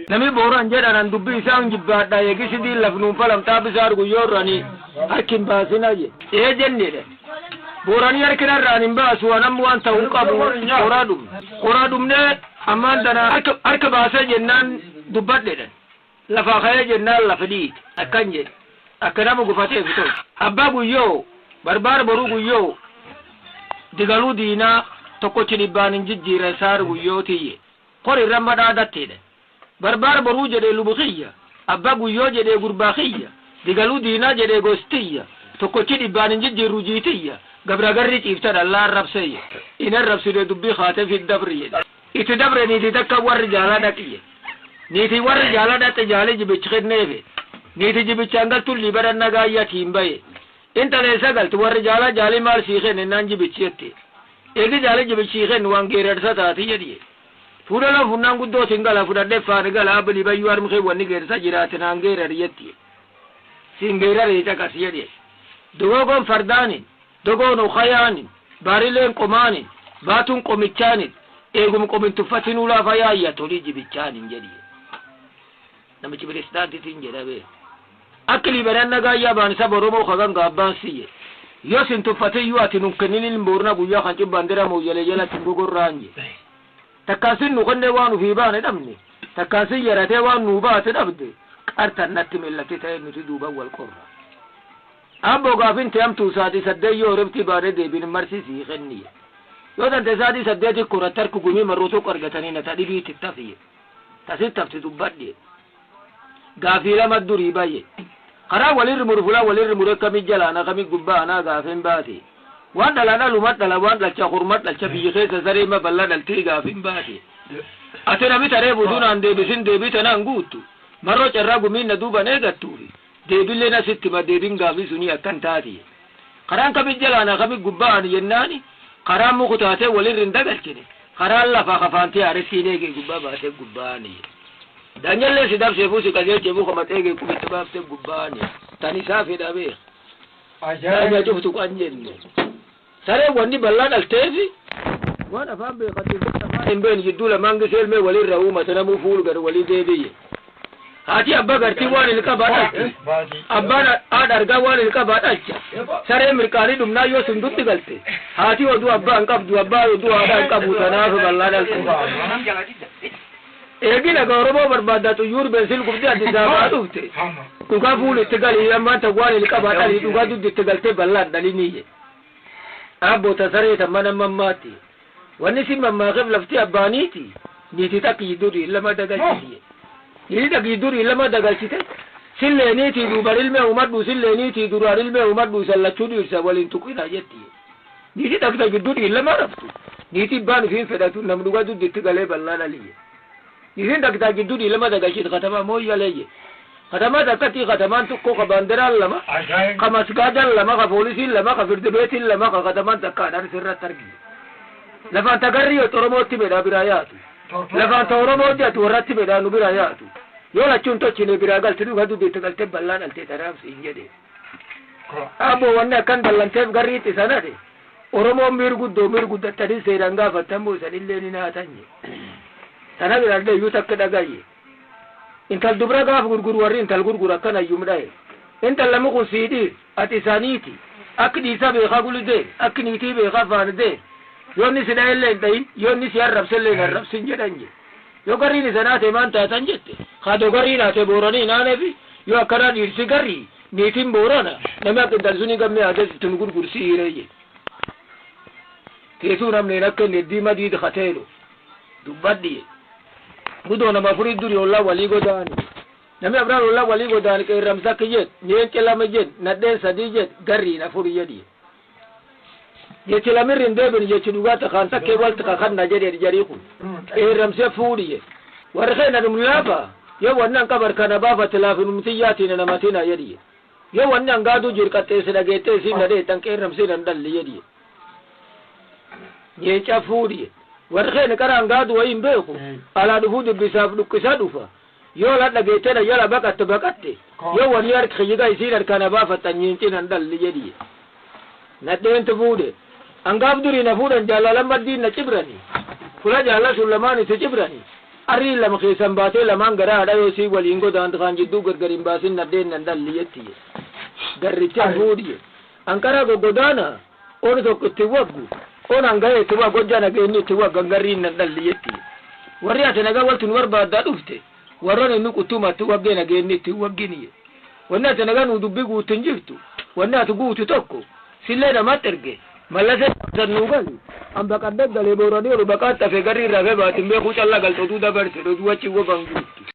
nami boran jedhanan dubbii isaan jibbaadha eegisidii lafnuun falamtaa bisaar guyyoorrani harkin baasinaje jennedhe boranii harkinarraan hin baasu waan ta'uu qabu qoraa dhumne ammaan dana harka baasee jennaan dubbadhedhan lafaa ka'ee jennaan lafa dhiite akkan jedhe akka nama gufatee fito abbaa guyyoo barbaar boruu guyyoo digaluu diinaa tokkochi dhibbaan hin jijjiire saar guyyootiyye qori ramma dhaadattedha barbaar boruu jedhee lubukiyya abbaa guyyoo jedhee gurbaakhiyya digaluu diinaa jedhee gostiyya tokkochi dhibbaan hin jijjiirru jiitiyya gabra garri ciiftan Allah arrabseyye in arrabside dubbii khaate fi dabri itti dabre niiti takka warri jaalaa dhaqiyye niiti warri jaalaa dhaqe jaalee jibichi kenneefe niiti jibichaan galtu libaran nagaayyatiin baye intalee sagalti warri jaalaa jaalii maal siikhen ennaan jibichi jette eegi jaalii jibichi kennu waan geerarsa taati jedhiye fuudhala funnaan guddootiin gala fudhadhe faani gala abli bayyuu armkee wanni geersa jiraatin aan geerar jetti siin geeraree caqas jedhe dogogon fardaanin dogoon ukhayaanin baarileen qomaanin baatuun qomichaanin eegum qomintuffatin ulaafa yaayya tolii jibichaanin jedhiye namichi pirezidaantitiin jedhabee akka liberan nagaayyaa baan isa boromoo kagan gaabbaan siyye yoo sin tuffatiyyuu ati nun kenninin boorna guyyaa kan cibbaan dira mooyyalee jalatti gogorraanje takkaasin nu kennee waan ufii baane dhabne takkaasin yaratee waan nuu baate dhabde qartan natti mellatti ta'e nuti duuban wal qorra abbo gaafin te'amtuu saatii saddeet yoo rifti baadee deebiin marsisii kenniye yoo tante saatii saddeeti koratti harku gumii marroo tokko argatanii nata dhibiitti tafiye tasit tafti dubbadhe gaafii lama durii baye karaa walirri murfula walirri mure kami jalaana kami gubbaana gaafin baate waan dhalana lumat dhala waan dhalcha hurmat dhalcha biyyi keessa saree ma balla dhaltii gaafin baate ati nami taree budunaan deebisin deebitanaan guuttu marroo carraa gumiin na duuban eegattuufi deebillee nasitti ma deebin gaafii sunii akkan taati karaan kami jalaana kami gubbaan jennaani karaan muku taatee walirri hin dagalchine karaan lafaa kafaantee aarisiin eegee gubbaa baatee gubbaani Daniel si daf sefu si kajeche bu kama tege kubita bafte gubani tani safi dabe aja juftu kwanjen sare wandi ballad altefi wana fambe khatibu emben jidula mangi selme wali rauma tanamu fulu gar wali debiye hati abba garti wani lika bata abba adarga wani lika bata sare mirkani dumna yo sundutti galte hati odu abba ankabdu abba odu ada ankabu tanafu ballad altefi eegina gaoromoo barbaadatu yuur bensil gubdi addisaabaa dhufte dhugaa fuul itti gali ammaan tawwaan ilqa baadhanii dhugaa duddi itti galtee ballaan dhaliniyye abboota sareeta mana mammaatti wanni si mammaaqeef lafti abbaaniiti niiti takki yiddurii lama dagalchitiye niiti takki yiddurii lama dagalchite silleeniitii duuban ilmee umadhu silleeniitii duraan ilmee umadhu sallachuu dhiirsa waliin tuqina jettiye niiti takki yiddurii lama raftu niiti baan ufiin fedhatu nam dhugaa duddi itti galee ballaan aliyye Isin dakta gidudi lama daga shi khatama moya leye khatama dakati khataman tukko ka banderal lama ka masgadan lama ka polisi lama ka firdebetin lama ka khataman dakka dar sirra targi lafan tagarri yo toromoti beda birayatu lafan toromo jatu warati beda nu birayatu yo la chunto chine biragal tidu gadu de tegalte ballan alte taraf injede abo wanna kan dallante garri ti sanade oromo mirgudda tadi seranga fatambo sanille ni na tanye tanabi radde yutak dagaye intal dubra gaaf gurgur warri intal gurgur akkana yumdae intal lamu qusidi atisaniti akdi sabe khagulde akniti be khafarde yonni sidaille dai yonni si arabselle arabsin jedanje yo garri ni sanate man ta tanjette khado garri na te borani nanebi yo akara dirsi garri nitin borana nama ke dalsuni gamme ade tun gurgur si ireye kesu namne nakke di madid khatelo dubaddi budona mafuri duri olla wali godani nami abrar olla wali godani ke ramsa kijet nyen kelama jet nadden sadijet garri na furi yedi ye kelamirin deben ye chuduga ta kan takke walta ka kan najeri jariku e ramsa furi ye warkhena dum laba yo wannan kabar kana ba fa tilafin mutiyati na matina yedi yo wannan gadu jirkate se dage te sin nade tanke ramsa dan dal yedi ye cha furi warkhena karan gadu wa imbeku ala duhudu bisaf dukisa dufa yo la dage tena yala bakatte yo wani yar khiyiga isirar kana ba fatanyin tinan dal yedi nadheen fuudhe angaaf durii na fuudhan jaalalan maddiin na cibrani fula jaala sun lamaan itti cibrani arrii lama keessan baatee lamaan gara haadha yoosii waliin godaan kan jidduu gargariin baasin nadheen nan dalliyyetti garricha fuudhiye ankara gogodaana on tokko itti waggu on angaye itti waggu hojjaa nageenni itti waggan garriin nan dalliyyetti warri ati nagaa waltu nu barbaaddaa dhufte warroon inni quttumatti waggee nageenni itti wagginiye wanni ati nagaa nu dubbii guutin jirtu wanni ati guutu tokko sillee namatti erge mallasee sannuu gali amba qadda galee booranii ol baqaatti hafe garri irraa fe baatin beekuu callaa galtotuu dabarse dojuu achi wofan guutu